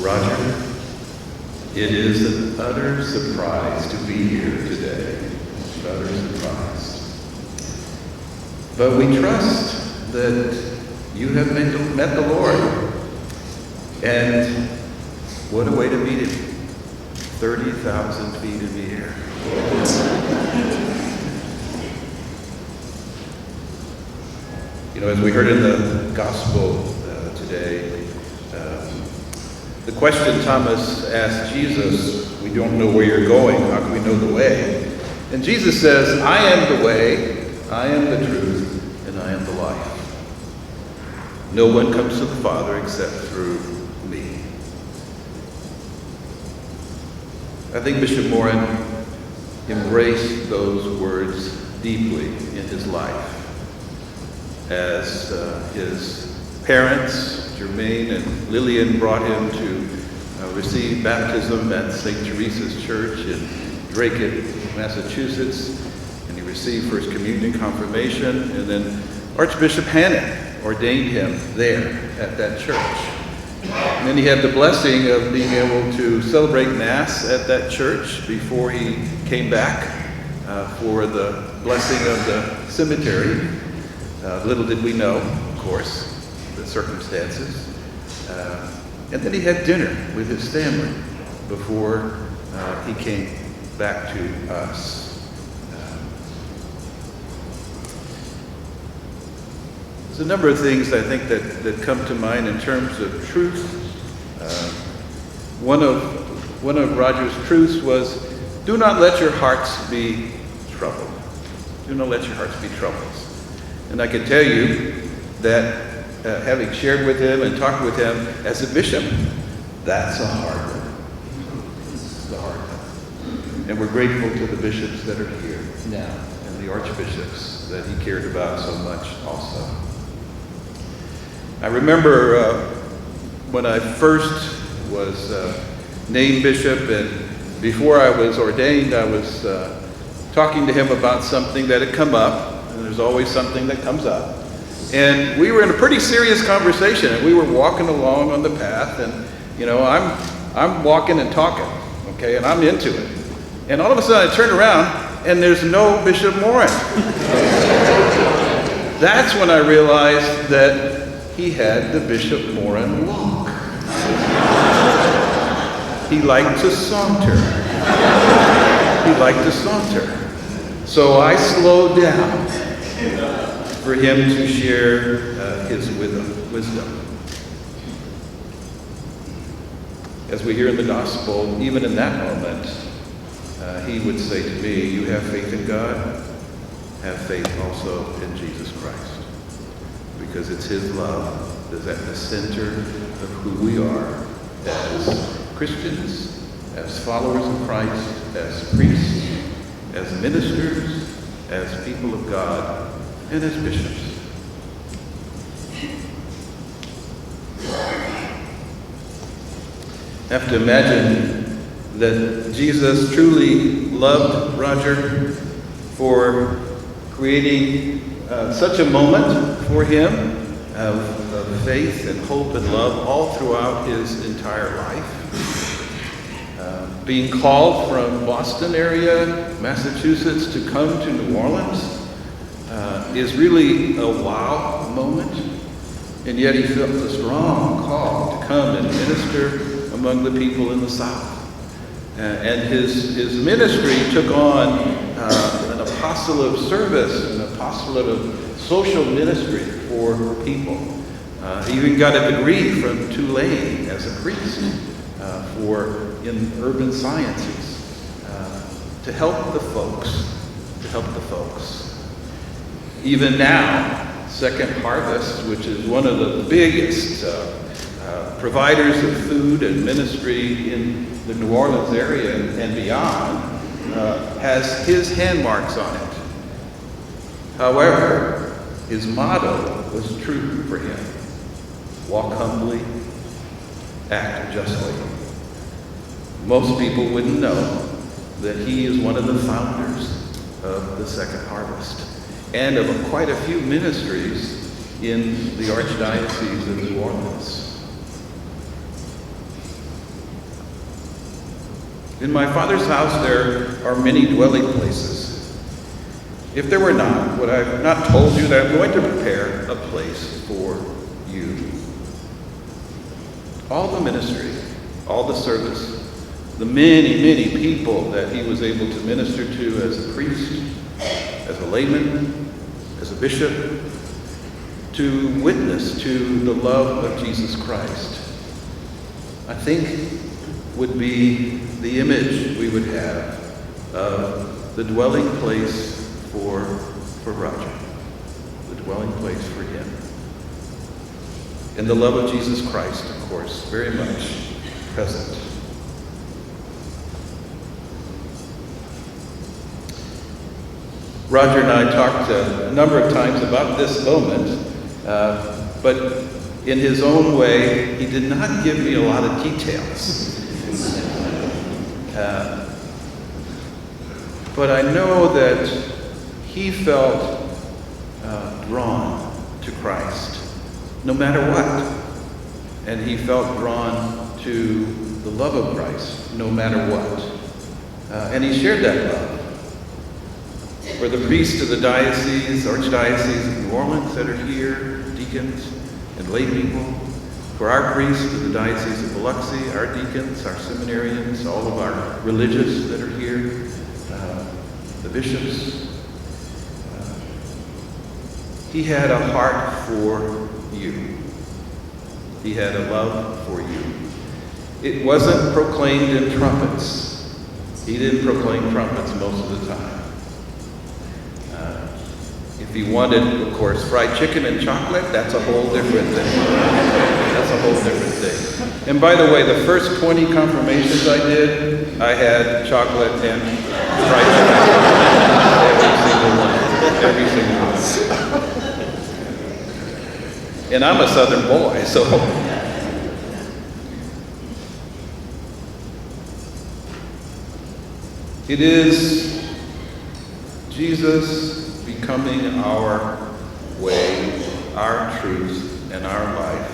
Roger, it is an utter surprise to be here today. Utter surprise. But we trust that you have met the Lord. And what a way to meet him. 30,000 feet in the air. You know, as we heard in the gospel today, the question Thomas asked Jesus, we don't know where you're going, how can we know the way? And Jesus says, I am the way, I am the truth, and I am the life. No one comes to the Father except through me. I think Bishop Morin embraced those words deeply in his life as his parents, Jermaine and Lillian, brought him to receive baptism at St. Teresa's Church in Drake, Massachusetts, and he received First Communion, confirmation, and then Archbishop Hannon ordained him there at that church. And then he had the blessing of being able to celebrate Mass at that church before he came back for the blessing of the cemetery. Little did we know, of course, the circumstances. And then he had dinner with his family before he came back to us. There's a number of things I think that come to mind in terms of truth. One of Roger's truths was, do not let your hearts be troubled. Do not let your hearts be troubled. And I can tell you that having shared with him and talked with him as a bishop, that's a hard one. It's a hard one. And we're grateful to the bishops that are here now and the archbishops that he cared about so much also. I remember when I first was named bishop, and before I was ordained, I was talking to him about something that had come up, and there's always something that comes up. And we were in a pretty serious conversation, and we were walking along on the path, and you know, I'm walking and talking, okay, and I'm into it. And all of a sudden I turn around, and there's no Bishop Morin. That's when I realized that he had the Bishop Morin walk. He liked to saunter. He liked to saunter. So I slowed down for him to share his wisdom. As we hear in the gospel, even in that moment, he would say to me, you have faith in God, have faith also in Jesus Christ. Because it's his love that's at the center of who we are as Christians, as followers of Christ, as priests, as ministers, as people of God, and as bishops. I have to imagine that Jesus truly loved Roger for creating such a moment for him of faith and hope and love all throughout his entire life. Being called from Boston area, Massachusetts, to come to New Orleans is really a wow moment. And yet he felt a strong call to come and minister among the people in the South. And his ministry took on an apostolate of service, an apostolate of social ministry for people. He even got a degree from Tulane as a priest in urban sciences to help the folks. Even now, Second Harvest, which is one of the biggest providers of food and ministry in the New Orleans area and beyond, has his hand marks on it. However, his motto was true for him. Walk humbly, act justly. Most people wouldn't know that he is one of the founders of the Second Harvest and of quite a few ministries in the Archdiocese of New Orleans. In my Father's house there are many dwelling places. If there were not, would I have not told you that I'm going to prepare a place for you? All the ministry, all the service, the many, many people that he was able to minister to as a priest, as a layman, as a bishop, to witness to the love of Jesus Christ, I think would be the image we would have of the dwelling place for Roger, the dwelling place for him. And the love of Jesus Christ, of course, very much present. Roger and I talked a number of times about this moment, but in his own way, he did not give me a lot of details. But I know that he felt drawn to Christ, no matter what. And he felt drawn to the love of Christ, no matter what. And he shared that love. For the priests of the diocese, archdiocese of New Orleans that are here, deacons and lay people, for our priests of the Diocese of Biloxi, our deacons, our seminarians, all of our religious that are here, the bishops. He had a heart for you. He had a love for you. It wasn't proclaimed in trumpets. He didn't proclaim trumpets most of the time. If he wanted, of course, fried chicken and chocolate, that's a whole different thing. That's a whole different thing. And by the way, the first 20 confirmations I did, I had chocolate and fried chicken. Every single one. And I'm a Southern boy, so. It is Jesus becoming our way, our truth, and our life,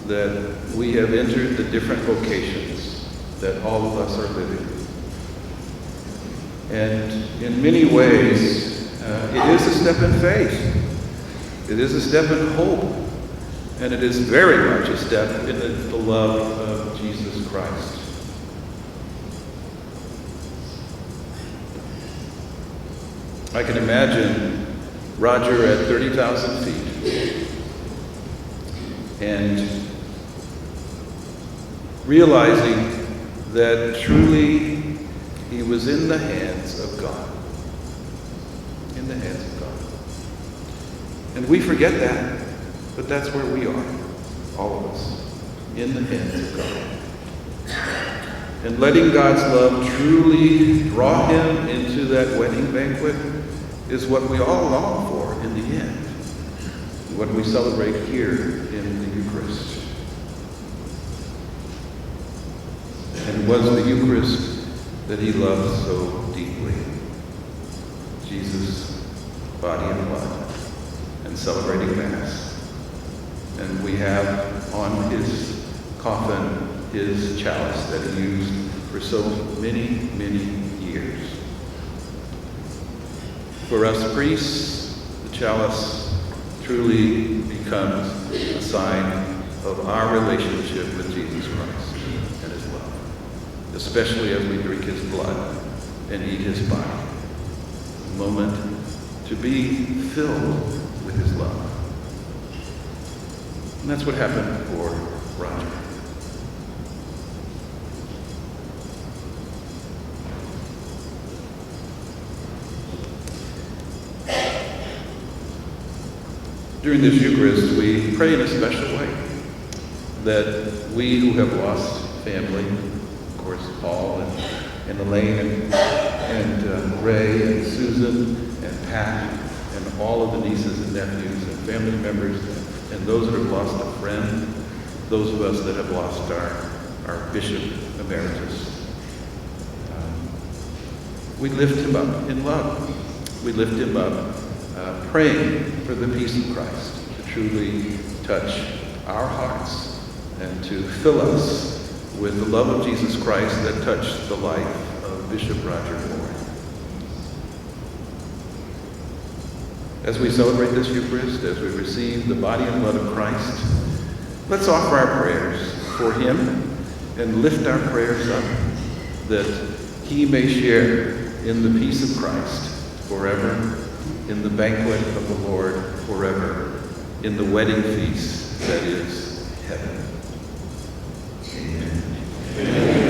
that we have entered the different vocations that all of us are living. And in many ways, it is a step in faith. It is a step in hope. And it is very much a step in the love of Jesus Christ. I can imagine Roger at 30,000 feet and realizing that truly he was in the hands of God. In the hands of God. And we forget that, but that's where we are, all of us, in the hands of God. And letting God's love truly draw him into that wedding banquet is what we all long for in the end, what we celebrate here in the Eucharist. And it was the Eucharist that he loved so deeply. Jesus' body and blood, and celebrating Mass. And we have on his coffin his chalice that he used for so many, many years. For us priests, the chalice truly becomes a sign of our relationship with Jesus Christ and his love, especially as we drink his blood and eat his body. A moment to be filled with his love. And that's what happened for Roger. During this Eucharist, we pray in a special way that we who have lost family, of course, Paul and Elaine and Ray and Susan and Pat and all of the nieces and nephews and family members and those that have lost a friend, those of us that have lost our Bishop Emeritus. We lift him up in love. We lift him up praying for the peace of Christ to truly touch our hearts and to fill us with the love of Jesus Christ that touched the life of Bishop Roger Morin. As we celebrate this Eucharist, as we receive the body and blood of Christ, let's offer our prayers for him and lift our prayers up that he may share in the peace of Christ forever, in the banquet of the Lord forever, in the wedding feast that is heaven. Amen. Amen.